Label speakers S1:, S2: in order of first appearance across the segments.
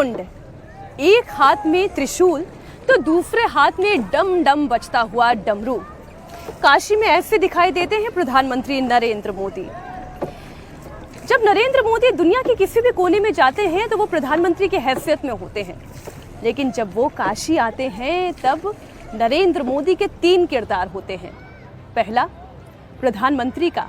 S1: कुंड, एक हाथ में त्रिशूल तो दूसरे हाथ में डम डम बजता हुआ डमरू। काशी में ऐसे दिखाई देते हैं प्रधानमंत्री नरेंद्र मोदी। जब नरेंद्र मोदी दुनिया के किसी भी कोने में जाते हैं तो वो प्रधानमंत्री की हैसियत में होते हैं, लेकिन जब वो काशी आते हैं तब नरेंद्र मोदी के 3 किरदार होते हैं। पहला प्रधानमंत्री का,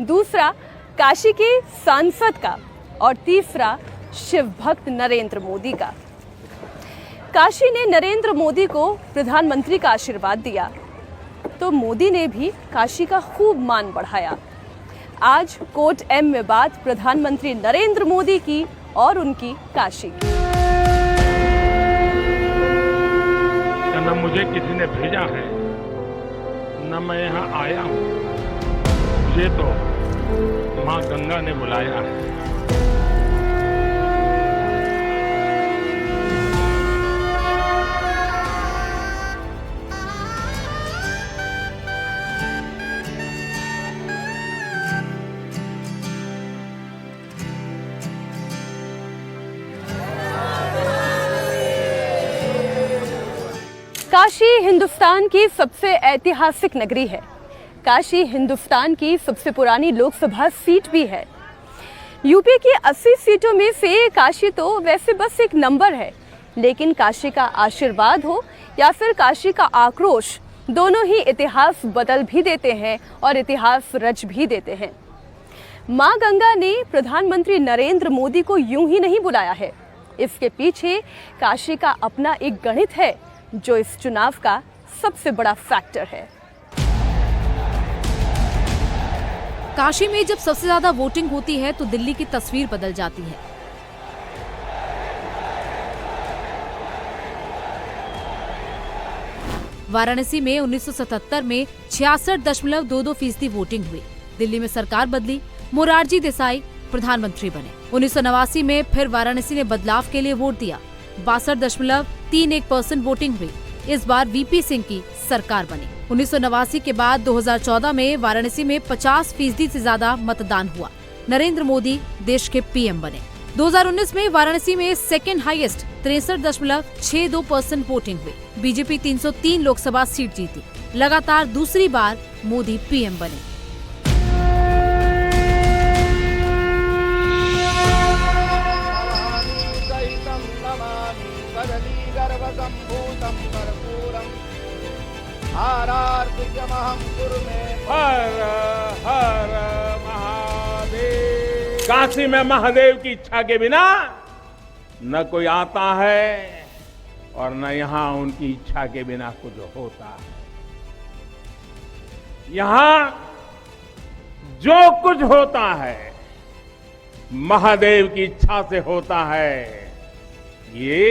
S1: दूसरा काशी के सांसद का और तीसरा शिव भक्त नरेंद्र मोदी का। काशी ने नरेंद्र मोदी को प्रधानमंत्री का आशीर्वाद दिया तो मोदी ने भी काशी का खूब मान बढ़ाया। आज कोट एम में बात प्रधानमंत्री नरेंद्र मोदी की और उनकी काशी की।
S2: न मुझे किसी ने भेजा है, न मैं यहाँ आया हूँ, मुझे तो माँ गंगा ने बुलाया है।
S1: काशी हिंदुस्तान की सबसे ऐतिहासिक नगरी है। काशी हिंदुस्तान की सबसे पुरानी लोकसभा सीट भी है। यूपी की 80 सीटों में से काशी तो वैसे बस एक नंबर है, लेकिन काशी का आशीर्वाद हो या फिर काशी का आक्रोश, दोनों ही इतिहास बदल भी देते हैं और इतिहास रच भी देते हैं। मां गंगा ने प्रधानमंत्री नरेंद्र मोदी को यूं ही नहीं बुलाया है। इसके पीछे काशी का अपना एक गणित है जो इस चुनाव का सबसे बड़ा फैक्टर है।
S3: काशी में जब सबसे ज्यादा वोटिंग होती है तो दिल्ली की तस्वीर बदल जाती है। वाराणसी में 1977 में 66.22% वोटिंग हुई। दिल्ली में सरकार बदली, मोरारजी देसाई प्रधानमंत्री बने। 1989 में फिर वाराणसी ने बदलाव के लिए वोट दिया। 62.31% वोटिंग हुई। इस बार वीपी सिंह की सरकार बनी। 1989 के बाद 2014 में वाराणसी में 50% से ज्यादा मतदान हुआ। नरेंद्र मोदी देश के पीएम बने। 2019 में वाराणसी में सेकेंड हाईएस्ट 63.62% वोटिंग हुई। बीजेपी 303 लोकसभा सीट जीती। लगातार दूसरी बार मोदी पीएम बने।
S2: हर हर महादेव। काशी में महादेव की इच्छा के बिना न कोई आता है और न यहाँ उनकी इच्छा के बिना कुछ होता है। यहाँ जो कुछ होता है महादेव की इच्छा से होता है। ये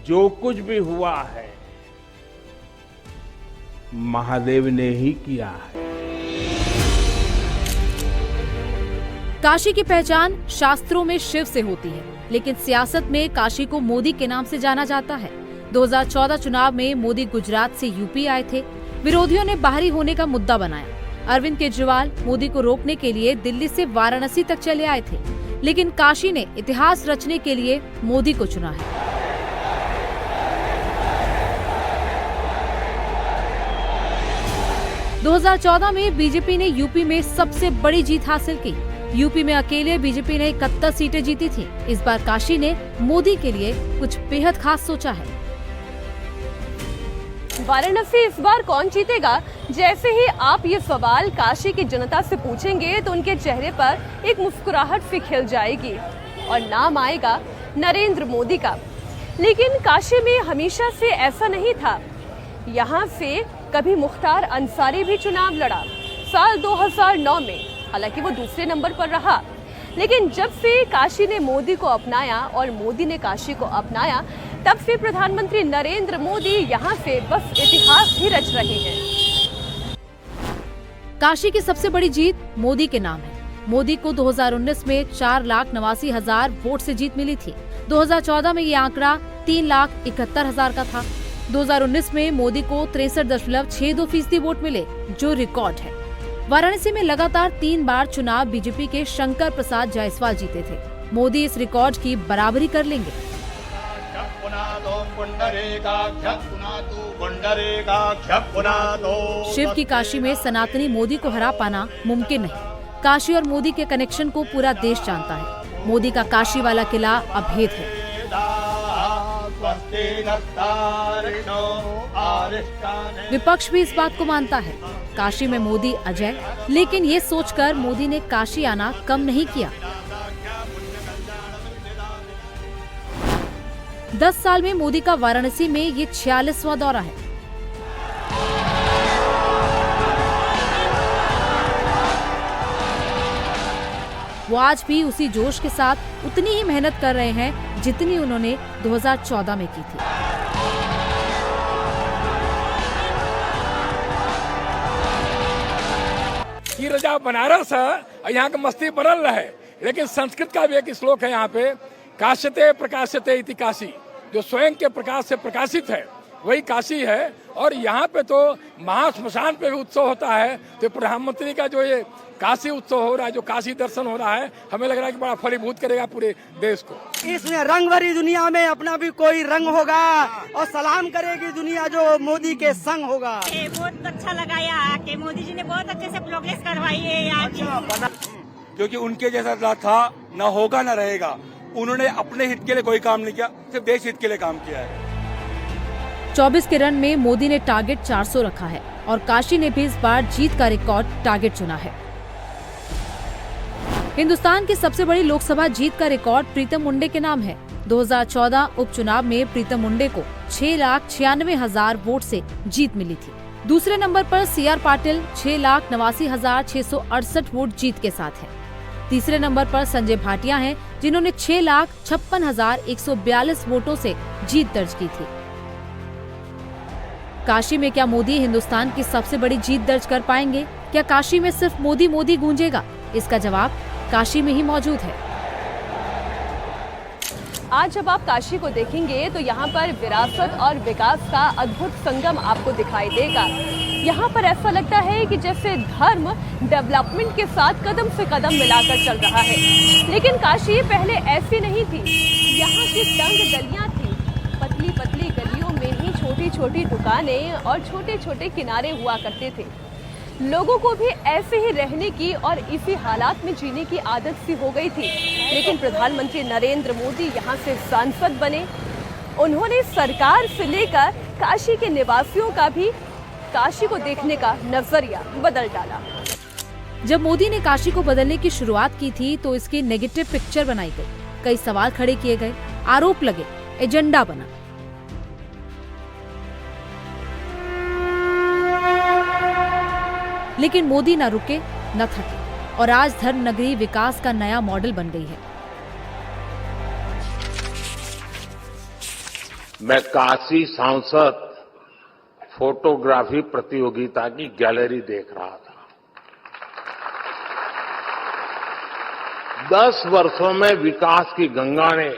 S2: जो कुछ भी हुआ है महादेव ने ही किया है।
S3: काशी की पहचान शास्त्रों में शिव से होती है, लेकिन सियासत में काशी को मोदी के नाम से जाना जाता है। 2014 चुनाव में मोदी गुजरात से यूपी आए थे। विरोधियों ने बाहरी होने का मुद्दा बनाया। अरविंद केजरीवाल मोदी को रोकने के लिए दिल्ली से वाराणसी तक चले आए थे, लेकिन काशी ने इतिहास रचने के लिए मोदी को चुना है। दो 2014 में बीजेपी ने यूपी में सबसे बड़ी जीत हासिल की। यूपी में अकेले बीजेपी ने 71 सीटें जीती थी। इस बार काशी ने मोदी के लिए कुछ बेहद खास सोचा है।
S1: वाराणसी इस बार कौन जीतेगा? जैसे ही आप ये सवाल काशी की जनता से पूछेंगे तो उनके चेहरे पर एक मुस्कुराहट सी खिल जाएगी और नाम आएगा नरेंद्र मोदी का। लेकिन काशी में हमेशा से ऐसा नहीं था। यहाँ से कभी मुख्तार अंसारी भी चुनाव लड़ा साल 2009 में, हालांकि वो दूसरे नंबर पर रहा। लेकिन जब से काशी ने मोदी को अपनाया और मोदी ने काशी को अपनाया, तब से प्रधानमंत्री नरेंद्र मोदी यहाँ से बस इतिहास ही रच रहे हैं।
S3: काशी की सबसे बड़ी जीत मोदी के नाम है। मोदी को 2019 में 4,89,000 वोट से जीत मिली थी। 2014 में ये आंकड़ा 3,71,000 का था। 2019 में मोदी को 63.62% वोट मिले, जो रिकॉर्ड है। वाराणसी में लगातार 3 बार चुनाव बीजेपी के शंकर प्रसाद जायसवाल जीते थे। मोदी इस रिकॉर्ड की बराबरी कर लेंगे। शिव की काशी में सनातनी मोदी को हरा पाना मुमकिन नहीं। काशी और मोदी के कनेक्शन को पूरा देश जानता है। मोदी का काशी वाला किला अभेद है। विपक्ष भी इस बात को मानता है। काशी में मोदी अजय, लेकिन ये सोचकर मोदी ने काशी आना कम नहीं किया। 10 साल में मोदी का वाराणसी में ये 46वां दौरा है। वो आज भी उसी जोश के साथ उतनी ही मेहनत कर रहे हैं जितनी उन्होंने 2014 में की थी।
S4: की रजा बनारस है, यहाँ का मस्ती बनल रहे, लेकिन संस्कृत का भी एक श्लोक है यहाँ पे, काश्यते प्रकाश्यते इति काशी, जो स्वयं के प्रकाश से प्रकाशित है वही काशी है। और यहाँ पे तो महाश्मशान पे भी उत्सव होता है। तो प्रधानमंत्री का जो ये काशी उत्सव हो रहा है, जो काशी दर्शन हो रहा है, हमें लग रहा है कि बड़ा फलीभूत करेगा पूरे देश को।
S5: इसमें रंग भरी दुनिया में अपना भी कोई रंग होगा और सलाम करेगी दुनिया जो मोदी के संग होगा।
S6: बहुत अच्छा लगा यहाँ के, मोदी जी ने बहुत अच्छे से प्रोग्रेस करवाई है यहाँ की।
S7: क्योंकि उनके जैसा था न होगा न रहेगा। उन्होंने अपने हित के लिए कोई काम नहीं किया, सिर्फ देश हित के लिए काम किया है।
S3: 24 के रन में मोदी ने टारगेट 400 रखा है और काशी ने भी इस बार जीत का रिकॉर्ड टारगेट चुना है। हिंदुस्तान की सबसे बड़ी लोकसभा जीत का रिकॉर्ड प्रीतम मुंडे के नाम है। 2014 उपचुनाव में प्रीतम मुंडे को 6,96,000 वोट से जीत मिली थी। दूसरे नंबर पर CR पाटिल 6,89,668 वोट जीत के साथ है। तीसरे नंबर पर संजय भाटिया हैं, जिन्होंने 6,56,142 वोटों से जीत दर्ज की थी। काशी में क्या मोदी हिंदुस्तान की सबसे बड़ी जीत दर्ज कर पाएंगे? क्या काशी में सिर्फ मोदी मोदी गूंजेगा? इसका जवाब काशी में ही मौजूद है।
S1: आज जब आप काशी को देखेंगे तो यहाँ पर विरासत और विकास का अद्भुत संगम आपको दिखाई देगा। यहाँ पर ऐसा लगता है कि जैसे धर्म डेवलपमेंट के साथ कदम से कदम मिलाकर चल रहा है। लेकिन काशी पहले ऐसी नहीं थी। यहाँ की तंग गलियाँ थी, पतली पतली गलियों में ही छोटी छोटी दुकानें और छोटे छोटे किनारे हुआ करते थे। लोगों को भी ऐसे ही रहने की और इसी हालात में जीने की आदत सी हो गई थी। लेकिन प्रधानमंत्री नरेंद्र मोदी यहाँ से सांसद बने। उन्होंने सरकार से लेकर काशी के निवासियों का भी काशी को देखने का नजरिया बदल डाला।
S3: जब मोदी ने काशी को बदलने की शुरुआत की थी तो इसकी नेगेटिव पिक्चर बनाई गई, कई सवाल खड़े किए गए, आरोप लगे, एजेंडा बना। लेकिन मोदी न रुके न थके और आज धर्म नगरी विकास का नया मॉडल बन गई है।
S2: मैं काशी सांसद फोटोग्राफी प्रतियोगिता की गैलरी देख रहा था। 10 वर्षों में विकास की गंगा ने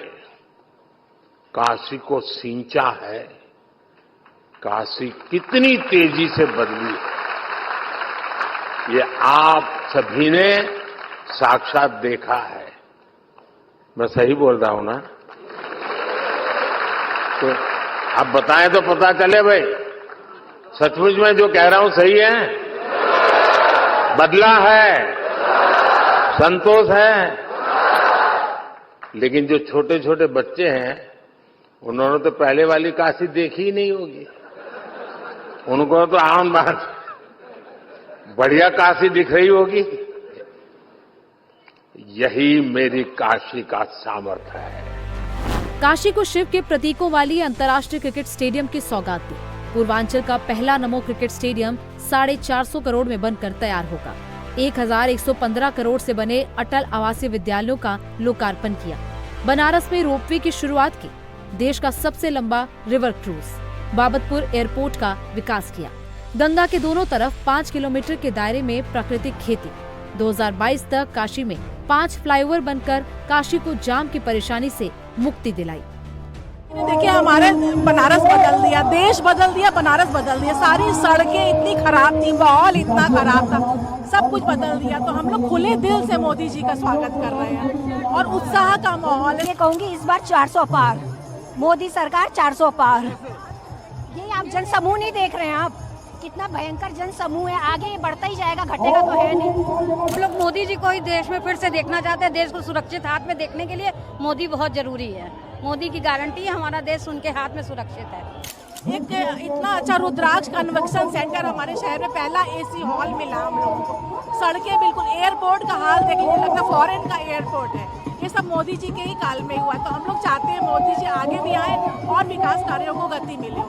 S2: काशी को सींचा है। काशी कितनी तेजी से बदली है, ये आप सभी ने साक्षात देखा है। मैं सही बोल रहा हूं ना? तो आप बताएं तो पता चले भाई, सचमुच में जो कह रहा हूं सही है? बदला है, संतोष है। लेकिन जो छोटे छोटे बच्चे हैं, उन्होंने तो पहले वाली काशी देखी ही नहीं होगी। उनको तो आम बात बढ़िया काशी दिख रही होगी। यही मेरी काशी का सामर्थ्य है।
S3: काशी को शिव के प्रतीकों वाली अंतर्राष्ट्रीय क्रिकेट स्टेडियम की सौगात दी। पूर्वांचल का पहला नमो क्रिकेट स्टेडियम 450 करोड़ में बनकर तैयार होगा। 1115 करोड़ से बने अटल आवासीय विद्यालयों का लोकार्पण किया। बनारस में रोपवे की शुरुआत की। देश का सबसे लंबा रिवर क्रूज बाबतपुर एयरपोर्ट का विकास किया। गंगा के दोनों तरफ 5 किलोमीटर के दायरे में प्राकृतिक खेती। 2022 तक काशी में 5 फ्लाईओवर बनकर काशी को जाम की परेशानी से मुक्ति दिलाई।
S8: देखिए, हमारे बनारस बदल दिया, देश बदल दिया, बनारस बदल दिया। सारी सड़कें इतनी खराब थी, माहौल इतना खराब था, सब कुछ बदल दिया। तो हम लोग खुले दिल से मोदी जी का स्वागत कर रहे हैं और उत्साह का माहौल है।
S9: ये कहूँगी इस बार 400 पार, मोदी सरकार 400 पार। ये आप जनसमूह नहीं देख रहे हैं, आप कितना भयंकर जनसमूह है, आगे ये बढ़ता ही जाएगा, घटेगा तो है नहीं।
S10: हम लोग मोदी जी को ही देश में फिर से देखना चाहते हैं। देश को सुरक्षित हाथ में देखने के लिए मोदी बहुत जरूरी है। मोदी की गारंटी है हमारा देश उनके हाथ में सुरक्षित है।
S8: एक इतना अच्छा रुद्राक्ष कन्वेंशन सेंटर हमारे शहर में पहला एसी हॉल मिला हम लोगों को। सड़कें बिल्कुल, एयरपोर्ट का हाल देख लीजिए, लगता है फॉरेन का एयरपोर्ट है। ये सब मोदी जी के ही काल में हुआ है। तो हम लोग चाहते हैं मोदी जी आगे भी आए और विकास कार्यों को गति मिले।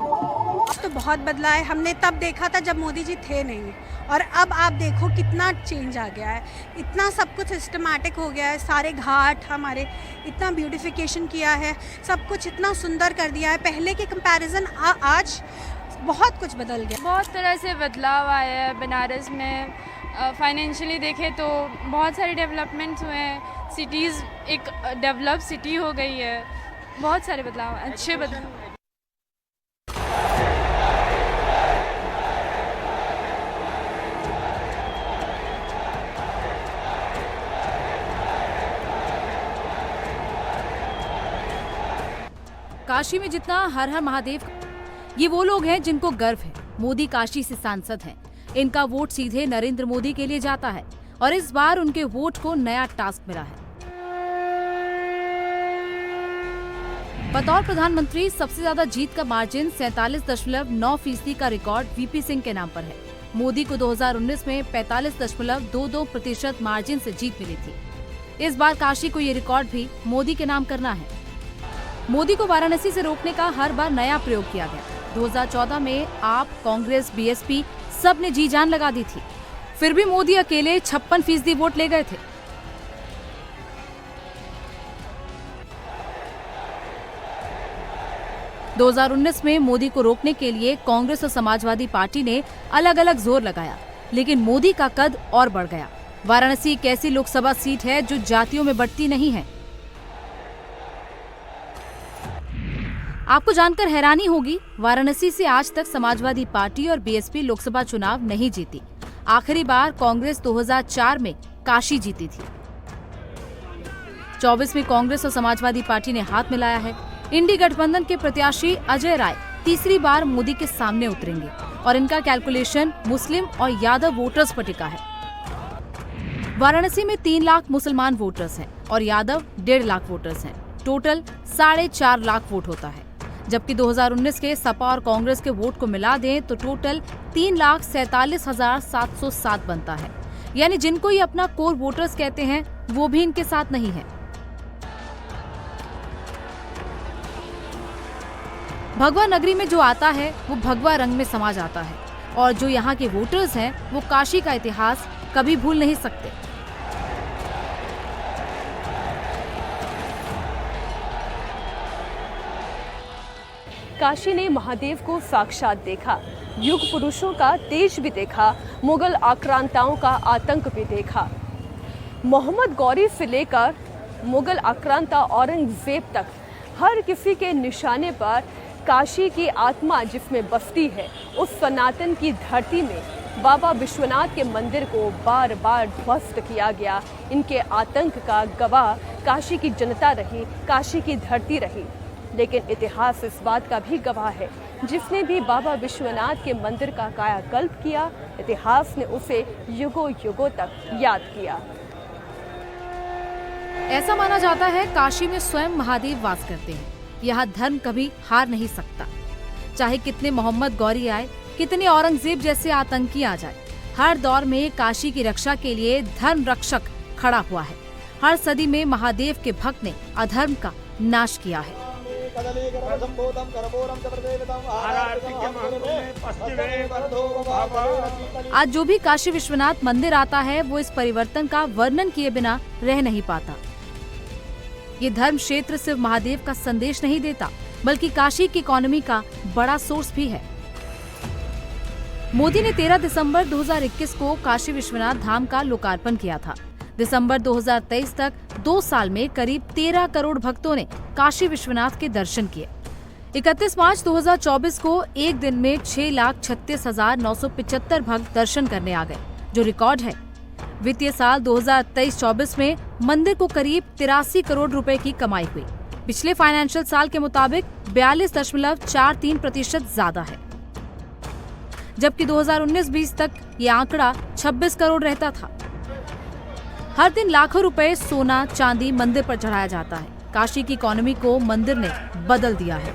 S11: तो बहुत बदला है, हमने तब देखा था जब मोदी जी थे नहीं, और अब आप देखो कितना चेंज आ गया है। इतना सब कुछ सिस्टमैटिक हो गया है, सारे घाट हमारे इतना ब्यूटिफिकेशन किया है, सब कुछ इतना सुंदर कर दिया है। पहले के कंपैरिजन आज बहुत कुछ बदल गया।
S12: बहुत तरह से बदलाव आया है बनारस में। फाइनेंशियली देखें तो बहुत सारे डेवलपमेंट्स हुए हैं। सिटीज़ एक डेवलप सिटी हो गई है। बहुत सारे बदलाव, अच्छे बदलाव।
S3: काशी में जितना हर हर महादेव, ये वो लोग हैं जिनको गर्व है। मोदी काशी से सांसद हैं। इनका वोट सीधे नरेंद्र मोदी के लिए जाता है और इस बार उनके वोट को नया टास्क मिला है। बतौर प्रधानमंत्री सबसे ज्यादा जीत का मार्जिन 47.9% का रिकॉर्ड वीपी सिंह के नाम पर है। मोदी को 2019 में 45.22% मार्जिन से जीत मिली थी। इस बार काशी को ये रिकॉर्ड भी मोदी के नाम करना है। मोदी को वाराणसी से रोकने का हर बार नया प्रयोग किया गया। 2014 में आप, कांग्रेस, बीएसपी सब ने जी जान लगा दी थी, फिर भी मोदी अकेले 56% वोट ले गए थे। – 2019 में मोदी को रोकने के लिए कांग्रेस और समाजवादी पार्टी ने अलग अलग जोर लगाया, लेकिन मोदी का कद और बढ़ गया। वाराणसी एक ऐसी लोकसभा सीट है जो जातियों में बढ़ती नहीं है। आपको जानकर हैरानी होगी, वाराणसी से आज तक समाजवादी पार्टी और बीएसपी लोकसभा चुनाव नहीं जीती। आखिरी बार कांग्रेस 2004 में काशी जीती थी। 24 में कांग्रेस और समाजवादी पार्टी ने हाथ मिलाया है। इंडी गठबंधन के प्रत्याशी अजय राय तीसरी बार मोदी के सामने उतरेंगे और इनका कैलकुलेशन मुस्लिम और यादव वोटर्स पर टिका है। वाराणसी में 3 लाख मुसलमान वोटर्स हैं और यादव 1.5 लाख वोटर्स हैं। टोटल 4.5 लाख वोट होता है। जबकि 2019 के सपा और कांग्रेस के वोट को मिला दें तो टोटल 3,47,707 बनता है। यानी जिनको ये अपना कोर वोटर्स कहते हैं वो भी इनके साथ नहीं है। भगवा नगरी में जो आता है वो भगवा रंग में समा जाता है और जो यहाँ के वोटर्स हैं वो काशी का इतिहास कभी भूल नहीं सकते।
S1: काशी ने महादेव को साक्षात देखा, युग पुरुषों का तेज भी देखा, मुगल आक्रांताओं का आतंक भी देखा। मोहम्मद गौरी से लेकर मुगल आक्रांता औरंगजेब तक हर किसी के निशाने पर काशी की आत्मा जिसमें बसती है, उस सनातन की धरती में बाबा विश्वनाथ के मंदिर को बार बार ध्वस्त किया गया। इनके आतंक का गवाह काशी की जनता रही, काशी की धरती रही। लेकिन इतिहास इस बात का भी गवाह है, जिसने भी बाबा विश्वनाथ के मंदिर का कायाकल्प किया, इतिहास ने उसे युगों युगों तक याद किया।
S3: ऐसा माना जाता है काशी में स्वयं महादेव वास करते हैं। यहाँ धर्म कभी हार नहीं सकता। चाहे कितने मोहम्मद गौरी आए, कितने औरंगजेब जैसे आतंकी आ जाए, हर दौर में काशी की रक्षा के लिए धर्म रक्षक खड़ा हुआ है। हर सदी में महादेव के भक्त ने अधर्म का नाश किया है। आज जो भी काशी विश्वनाथ मंदिर आता है वो इस परिवर्तन का वर्णन किए बिना रह नहीं पाता। ये धर्म क्षेत्र सिर्फ महादेव का संदेश नहीं देता, बल्कि काशी की इकोनॉमी का बड़ा सोर्स भी है। मोदी ने 13 दिसंबर 2021 को काशी विश्वनाथ धाम का लोकार्पण किया था। दिसंबर 2023 तक 2 साल में करीब 13 करोड़ भक्तों ने काशी विश्वनाथ के दर्शन किए। 31 मार्च 2024 को एक दिन में 6,36,975 भक्त दर्शन करने आ गए, जो रिकॉर्ड है वित्तीय साल 2023-24 में मंदिर को करीब 83 करोड़ रुपए की कमाई हुई। पिछले फाइनेंशियल साल के मुताबिक 42.43% ज्यादा है, जबकि 2019-20 तक ये आंकड़ा 26 करोड़ रहता था। हर दिन लाखों रुपए सोना चांदी मंदिर पर चढ़ाया जाता है। काशी की इकोनॉमी को मंदिर ने बदल दिया है।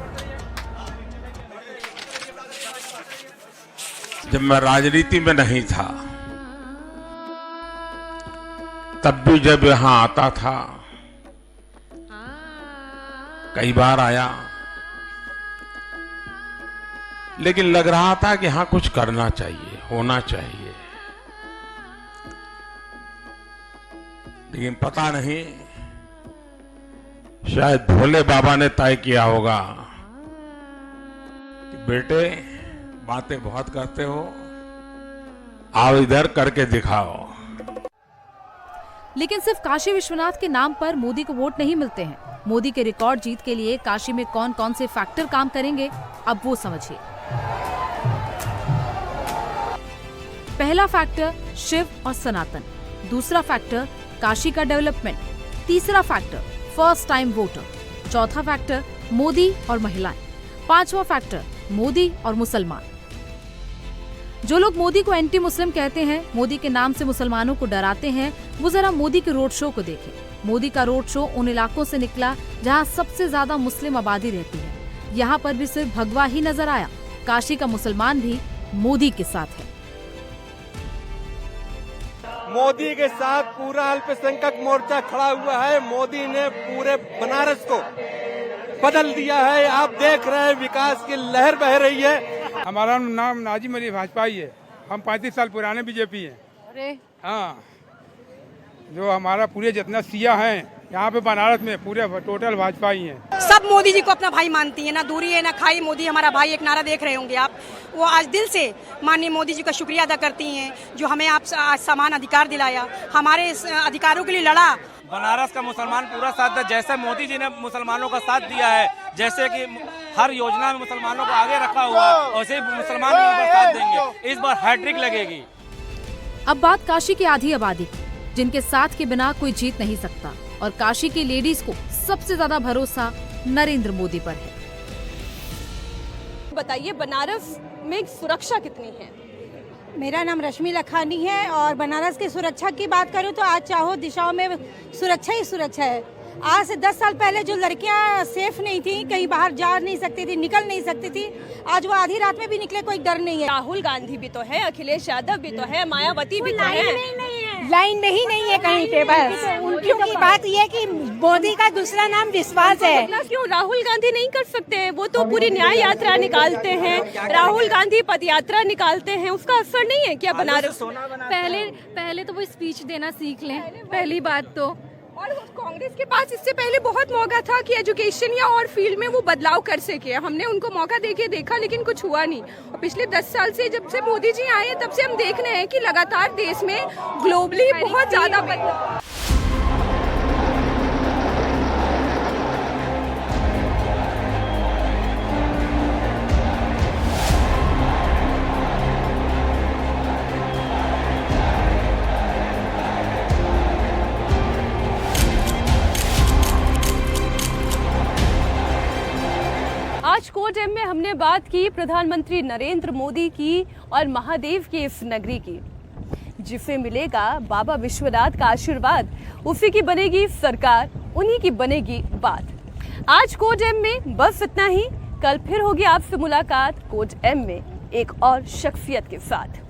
S2: जब मैं राजनीति में नहीं था तब भी जब यहाँ आता था, कई बार आया, लेकिन लग रहा था कि हाँ कुछ करना चाहिए, होना चाहिए। लेकिन पता नहीं, शायद भोले बाबा ने तय किया होगा कि बेटे बातें बहुत करते हो, आओ इधर करके दिखाओ।
S3: लेकिन सिर्फ काशी विश्वनाथ के नाम पर मोदी को वोट नहीं मिलते हैं। मोदी के रिकॉर्ड जीत के लिए काशी में कौन कौन से फैक्टर काम करेंगे, अब वो समझिए। पहला फैक्टर शिव और सनातन, दूसरा फैक्टर काशी का डेवलपमेंट, तीसरा फैक्टर फर्स्ट टाइम वोटर, चौथा फैक्टर मोदी और महिलाएं, पांचवा फैक्टर मोदी और मुसलमान। जो लोग मोदी को एंटी मुस्लिम कहते हैं, मोदी के नाम से मुसलमानों को डराते हैं, वो जरा मोदी के रोड शो को देखें। मोदी का रोड शो उन इलाकों से निकला जहां सबसे ज्यादा मुस्लिम आबादी रहती है। यहाँ पर भी सिर्फ भगवा ही नजर आया, काशी का मुसलमान भी मोदी के साथ है।
S7: मोदी के साथ पूरा अल्पसंख्यक मोर्चा खड़ा हुआ है। मोदी ने पूरे बनारस को बदल दिया है। आप देख रहे हैं विकास की लहर बह रही है।
S13: हमारा नाम नाजिम अली भाजपाई है। हम 35 साल पुराने बीजेपी हैं।
S8: अरे
S13: हाँ, जो हमारा पूरे जितना सिया हैं यहाँ पे बनारस में पूरे टोटल भाजपाई हैं।
S14: सब मोदी जी को अपना भाई मानती है, ना दूरी है ना खाई, मोदी हमारा भाई, एक नारा देख रहे होंगे आप। वो आज दिल से माननीय मोदी जी का शुक्रिया अदा करती हैं, जो हमें आप आज समान अधिकार दिलाया, हमारे अधिकारों के लिए लड़ा।
S15: बनारस का मुसलमान पूरा साथ है। जैसे मोदी जी ने मुसलमानों का साथ दिया है, जैसे कि हर योजना में मुसलमानों को आगे रखा हुआ है, वैसे मुसलमान भी उनका साथ देंगे। इस बार हैट्रिक लगेगी।
S3: अब बात काशी की आधी आबादी की, जिनके साथ के बिना कोई जीत नहीं सकता, और काशी की लेडीज को सबसे ज्यादा भरोसा नरेंद्र मोदी पर है।
S1: बताइए, बनारस में सुरक्षा कितनी है?
S11: मेरा नाम रश्मि लखानी है और बनारस की सुरक्षा की बात करूं तो आज चारों दिशाओं में सुरक्षा ही सुरक्षा है। आज से 10 साल पहले जो लड़कियां सेफ नहीं थी, कहीं बाहर जा नहीं सकती थी, निकल नहीं सकती थी, आज वो आधी रात में भी निकले कोई डर नहीं है।
S1: राहुल गांधी भी तो है, अखिलेश यादव भी तो है, मायावती भी तो है।
S9: लाइन में ही नहीं है कहीं पे, बस उनकी बात ये है कि मोदी का दूसरा नाम विश्वास है।
S1: क्यों राहुल गांधी नहीं कर सकते? वो तो पूरी न्याय यात्रा निकालते हैं, राहुल गांधी पद यात्रा निकालते हैं, उसका असर नहीं है क्या बनारस?
S12: पहले तो वो स्पीच देना सीख लें, पहली बात तो।
S16: और कांग्रेस के पास इससे पहले बहुत मौका था कि एजुकेशन या और फील्ड में वो बदलाव कर सके। हमने उनको मौका देके देखा, लेकिन कुछ हुआ नहीं। और पिछले 10 साल से जब से मोदी जी आए, तब से हम देख रहे हैं कि लगातार देश में ग्लोबली बहुत ज्यादा बदलाव।
S1: आज कोर्ट में हमने बात की प्रधानमंत्री नरेंद्र मोदी की और महादेव की इस नगरी की। जिसे मिलेगा बाबा विश्वनाथ का आशीर्वाद, उसी की बनेगी सरकार, उन्हीं की बनेगी बात। आज कोर्ट में बस इतना ही। कल फिर होगी आपसे मुलाकात कोर्ट में एक और शख्सियत के साथ।